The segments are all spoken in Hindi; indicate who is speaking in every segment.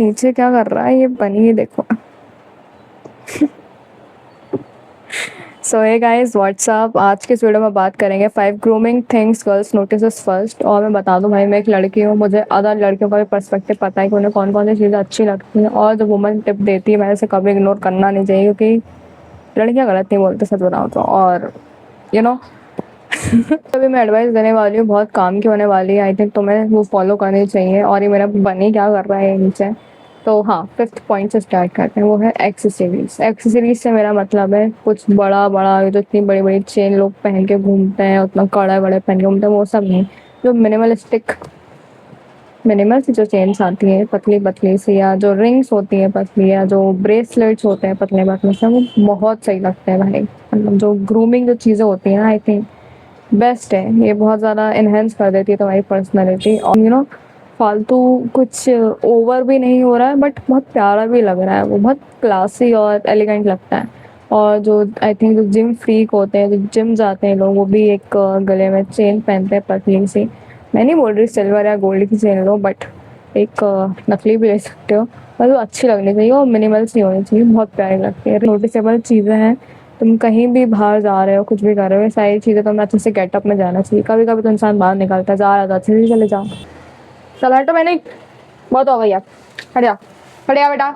Speaker 1: नीचे क्या कर रहा है ये बनी, देखो। सो हे गाइस व्हाट्सअप, आज के इस वीडियो में बात करेंगे 5 grooming things girls notice first. और मैं बता दूं भाई, मैं एक लड़की हूँ, मुझे अदर लड़कियों का भी पर्सपेक्टिव पता है कि उन्हें कौन कौन सी चीज़ें अच्छी लगती हैं। और जो वुमन टिप देती है मैंने इसे कभी इग्नोर करना नहीं चाहिए, क्योंकि लड़कियाँ गलत नहीं बोलते सच बताऊँ तो। और यू नो अभी मैं एडवाइस देने वाली हूँ, बहुत काम की होने वाली है। आई थिंक तुम्हें वो फॉलो करनी चाहिए। और ये मेरा बनी क्या कर रहा है नीचे। तो हाँ, 5th पॉइंट से स्टार्ट करते हैं, वो है एक्सेसरीज। एक्सेसरीज से मेरा मतलब है कुछ बड़ा बड़ा, जो इतनी बड़ी बड़ी चेन लोग पहन के घूमते हैं, उतना कड़ा बड़े पहन के घूमते हैं, वो सब नहीं। जो मिनिमलिस्टिक, मिनिमल सी जो चेन्स आती है पतली पतली सी, या जो रिंग्स होती है पतली, या जो ब्रेसलेट्स होते हैं पतले पतले से, वो बहुत सही लगते हैं भाई। मतलब जो ग्रूमिंग जो चीज़ें होती हैं, आई थिंक बेस्ट है। ये बहुत ज़्यादा इन्हेंस कर देती है तुम्हारी पर्सनैलिटी। और फालतू कुछ ओवर भी नहीं हो रहा है, बट बहुत प्यारा भी लग रहा है, वो बहुत क्लासी और एलिगेंट लगता है। और जो आई थिंक जो जिम फ्रीक होते हैं, जो जिम जाते हैं लोग, वो भी एक गले में चेन पहनते हैं पतली सी। मैं नहीं बोल रही सिल्वर या गोल्ड की चेन लो, बट एक नकली भी ले सकते हो। बस वो अच्छी लगनी चाहिए और मिनिमल सी होनी चाहिए, बहुत प्यारी लगती है। नोटिसेबल चीज़ें हैं, तुम कहीं भी बाहर जा रहे हो, कुछ भी कर रहे हो, ये सारी चीज़ें तुम्हें अच्छे से गेटअप में जाना चाहिए। कभी कभी तो इंसान बाहर निकलता है, जा रहा था अच्छे से चले जाओ। चल हटो, मैंने बहुत हो गई यार, हट जा, हट जा बेटा।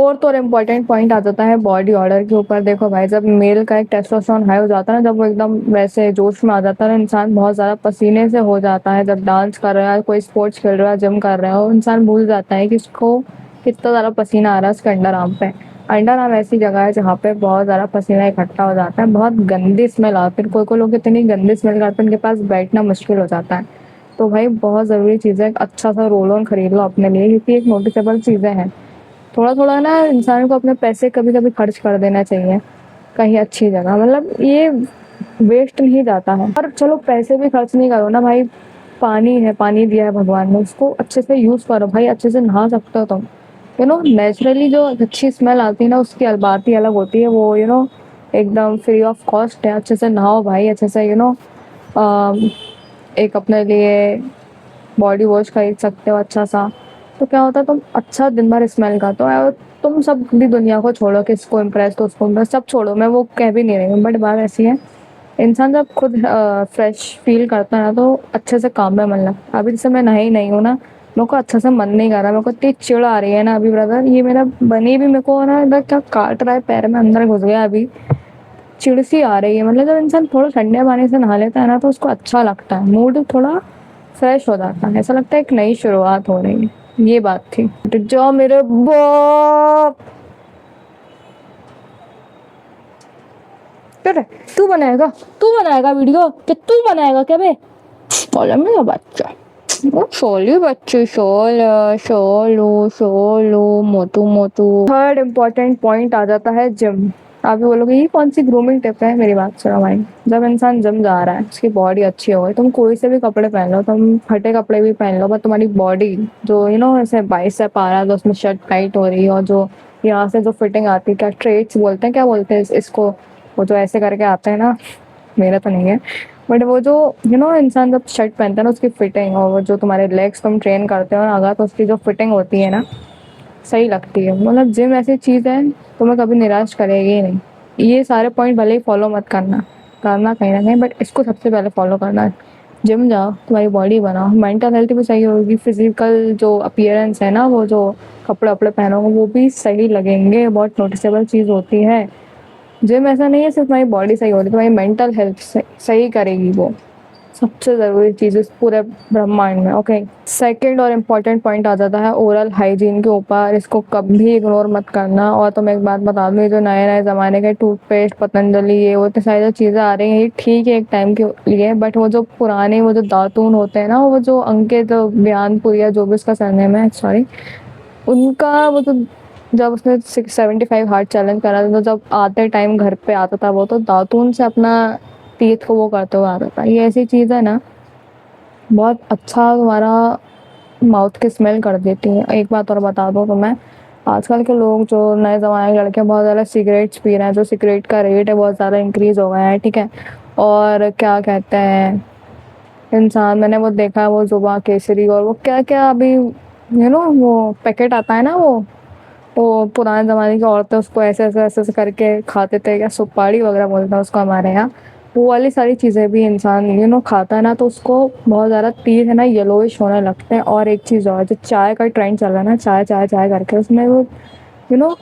Speaker 1: और इम्पोर्टेंट पॉइंट आ जाता है बॉडी ऑर्डर के ऊपर। देखो भाई, जब मेल का एक टेस्टोस्टेरोन हाई हो जाता है ना, जब वो एकदम वैसे जोश में आ जाता है ना, इंसान बहुत ज़्यादा पसीने से हो जाता है। जब डांस कर रहा है, कोई स्पोर्ट्स खेल रहा है, जिम कर रहा है, इंसान भूल जाता है कि उसको कितना ज़्यादा पसीना आ रहा है उसके अंडर आर्म पे। अंडर आर्म ऐसी जगह है जहाँ पे बहुत ज़्यादा पसीना इकट्ठा हो जाता है, बहुत गंदी स्मेल आती है। कोई कोई लोग इतनी गंदी स्मेल करते हैं, उनके पास बैठना मुश्किल हो जाता है। तो भाई बहुत ज़रूरी चीज़ है, एक अच्छा सा रोल ऑन खरीद लो अपने लिए, क्योंकि एक नोटिसेबल चीज़ें हैं। थोड़ा थोड़ा ना इंसान को अपने पैसे कभी कभी खर्च कर देना चाहिए कहीं अच्छी जगह, मतलब ये वेस्ट नहीं जाता है। और चलो पैसे भी खर्च नहीं करो ना भाई, पानी है, पानी दिया है भगवान ने, उसको अच्छे से यूज करो भाई, अच्छे से नहा सकते हो तुम। नेचुरली जो अच्छी स्मेल आती है ना, उसकी बात ही अलग होती है। वो एकदम फ्री ऑफ कॉस्ट है। अच्छे से नहाओ भाई, अच्छे से एक अपने लिए बॉडी वॉश खरीद सकते हो अच्छा सा। तो क्या होता है, तुम अच्छा दिन भर स्मेल करते हो। और तुम सब भी दुनिया को छोड़ो, किसको इम्प्रेस तो उसको इम्प्रेस, सब छोड़ो, मैं वो कह भी नहीं रही हूँ, बट बात ऐसी है, इंसान जब खुद फ्रेश फील करता है ना, तो अच्छे से काम में मन लगता है। अभी जैसे मैं नहाई नहीं हूँ ना, मेरे को अच्छा से मन नहीं कर रहा, मेरे को इतनी चिढ़ आ रही है ना अभी ब्रदर, ये मेरा बनी भी मेरे को ना इधर क्या काट रहा है, पैर में अंदर घुस गया अभी। चिढ़ सी आ रही है। मतलब जब इंसान थोड़ा ठंडे पानी से नहा लेता है ना, तो उसको अच्छा लगता है, मूड थोड़ा फ्रेश हो जाता है, ऐसा लगता है एक नई शुरुआत हो रही है। ये बात थी। जाओ मेरे बाप। क्या रे, तू बनाएगा, तू बनाएगा वीडियो, कि तू बनाएगा क्या बे? बोला मेरा बच्चा, शोली बच्चे, शोलू मोटू मोटू। थर्ड इम्पोर्टेंट पॉइंट आ जाता है जिम। आप भी बोलोगे ये कौन सी ग्रूमिंग टिप है, मेरी बात सुनो भाई। जब इंसान जिम जा रहा है, उसकी बॉडी अच्छी हो गई, तुम कोई से भी कपड़े पहन लो, तुम फटे कपड़े भी पहन लो, पर तुम्हारी बॉडी जो ऐसे बाइसेप आ रहा है, तो उसमें शर्ट टाइट हो रही है, और जो यहाँ से जो फिटिंग आती है, क्या स्ट्रेट्स बोलते हैं, क्या बोलते हैं इसको, वो जो ऐसे करके आते हैं ना, मेरा तो नहीं है, बट वो जो इंसान जब शर्ट पहनता है ना, उसकी फिटिंग, और वो जो तुम्हारे लेग्स तुम ट्रेन करते हो ना अगर, तो उसकी जो फिटिंग होती है ना, सही लगती है। मतलब जिम ऐसी चीज़ है, तुम्हें कभी निराश करेगी ही नहीं। ये सारे पॉइंट भले ही फॉलो मत करना, करना कहीं ना कहीं, बट इसको सबसे पहले फॉलो करना है। जिम जाओ, तुम्हारी बॉडी बनाओ, मेंटल हेल्थ भी सही होगी, फिजिकल जो अपीयरेंस है ना, वो जो कपड़े वपड़े पहनोगे वो भी सही लगेंगे, बहुत नोटिसेबल चीज़ होती है। जिम ऐसा नहीं है सिर्फ तुम्हारी बॉडी सही होती है, तुम्हारी मेंटल हेल्थ सही करेगी वो, सबसे ज़रूरी चीज़ इस पूरे ब्रह्मांड में। ओके, सेकंड और इम्पॉर्टेंट पॉइंट आ जाता है ओरल हाइजीन के ऊपर। इसको कभी इग्नोर मत करना। और तो मैं एक बात बता दूँ, जो नए नए ज़माने के टूथपेस्ट, पतंजलि, ये वो इतनी सारी जो चीज़ें आ रही हैं, ये ठीक है एक टाइम के लिए, बट वो जो पुराने वो जो दातून होते हैं ना, वो जो अंकित बयानपुर या जो भी उसका सरनेम है, सॉरी, उनका वो तो जब उसने 675 हार्ट चैलेंज करा था, तो जब आते टाइम घर पे आता था, वो तो दातून से अपना टीथ को वो करते हुए आता था। ये ऐसी चीज़ है ना, बहुत अच्छा तुम्हारा माउथ की स्मेल कर देती है। एक बात और बता दो तो मैं, आजकल के लोग जो नए ज़माने के लड़के बहुत ज़्यादा सिगरेट्स पी रहे हैं, जो सिगरेट का रेट है बहुत ज़्यादा इंक्रीज हो गया है, ठीक है। और क्या कहते हैं इंसान, मैंने वो देखा है, वो जुबा केसरी और वो क्या क्या अभी वो पैकेट आता है ना, वो पुराने ज़माने की औरतें उसको ऐसे करके खाते थे, क्या सुपाड़ी वगैरह बोलते हैं उसको हमारे यहाँ। वो वाली सारी चीज़ें भी इंसान खाता है ना, तो उसको बहुत ज़्यादा तीर है ना येलोइश होने लगते हैं। और एक चीज़ और, जो चाय का ट्रेंड चल रहा है ना, चाय चाय चाय करके, उसमें वो यू नो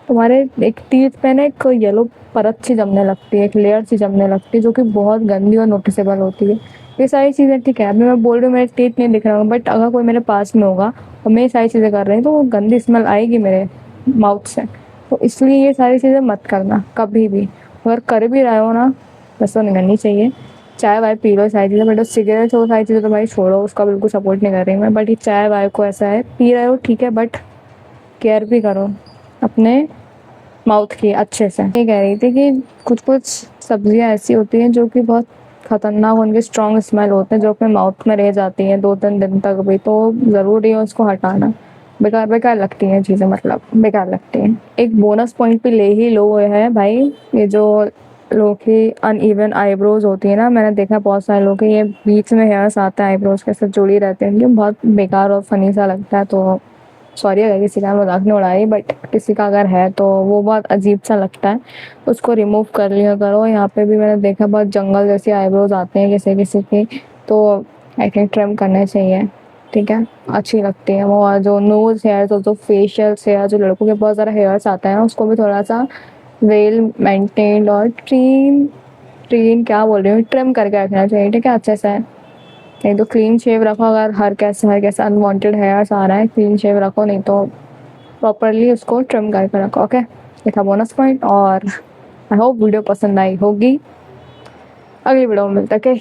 Speaker 1: तुम्हारे एक टीथ पे ना एक येलो परत सी जमने लगती है, एक लेयर सी जमने लगती है, जो कि बहुत गंदी और नोटिसेबल होती है। ये सारी चीज़ें ठीक है, अभी मैं बोल रही हूँ मेरे टीथ नहीं दिख रहा हूँ, बट अगर कोई मेरे पास में होगा और मैं ये सारी चीज़ें कर रही हूँ तो वो गंदी स्मेल आएगी मेरे माउथ से। तो इसलिए ये सारी चीज़ें मत करना कभी भी। अगर कर भी रहे हो ना, वैसे तो नहीं करनी चाहिए। चाय वाय पी लो सारी चीज़ें, बट सिगरेट वो सारी चीज़ें तो भाई छोड़ो, उसका बिल्कुल सपोर्ट नहीं कर रही मैं। बट ये चाय वाय को ऐसा है, पी रहे हो ठीक है, बट केयर भी करो अपने माउथ की अच्छे से। ये कह रही थी कि कुछ कुछ सब्जियां ऐसी होती हैं जो कि बहुत खतरनाक, उनके स्ट्रॉन्ग स्मेल होते हैं जो अपने माउथ में रह जाती हैं 2-3 दिन तक भी, तो ज़रूरी है उसको हटाना। बेकार बेकार लगती हैं चीज़ें, मतलब बेकार लगती हैं। एक बोनस पॉइंट भी ले ही लो है भाई, ये जो लोगों की अनइवन आईब्रोज होती है ना, मैंने देखा बहुत सारे लोग के ये बीच में हेयर्स आते हैं आईब्रोज के साथ जुड़ी रहते हैं, ये बहुत बेकार और फनी सा लगता है। तो सॉरी अगर किसी का मजाक नहीं उड़ा रही, बट किसी का अगर है तो वो बहुत अजीब सा लगता है, उसको रिमूव कर लिया करो। यहाँ पे भी मैंने देखा बहुत जंगल जैसे आईब्रोज आते हैं किसी किसी की, तो आई थिंक ट्रिम करने चाहिए, ठीक है, अच्छी लगती है वो। और जो नोज हेयर्स और जो फेशियल हेयर, जो लड़कों के बहुत ज़्यादा हेयर्स आता है ना, उसको भी थोड़ा सा वेल मेंटेन्ड और ट्रीन ट्रीन क्या बोल रही हूँ, ट्रिम करके रखना चाहिए, ठीक है, अच्छे से। नहीं तो क्लीन शेव रखो, अगर हर कैसे अनवांटेड हेयर्स आ रहा है, क्लीन शेव रखो, नहीं तो प्रॉपरली उसको ट्रिम करके रखो। ओके, ये था बोनस पॉइंट। और आई होप वीडियो पसंद आई होगी। अगली वीडियो में मिलते हैं। ओके।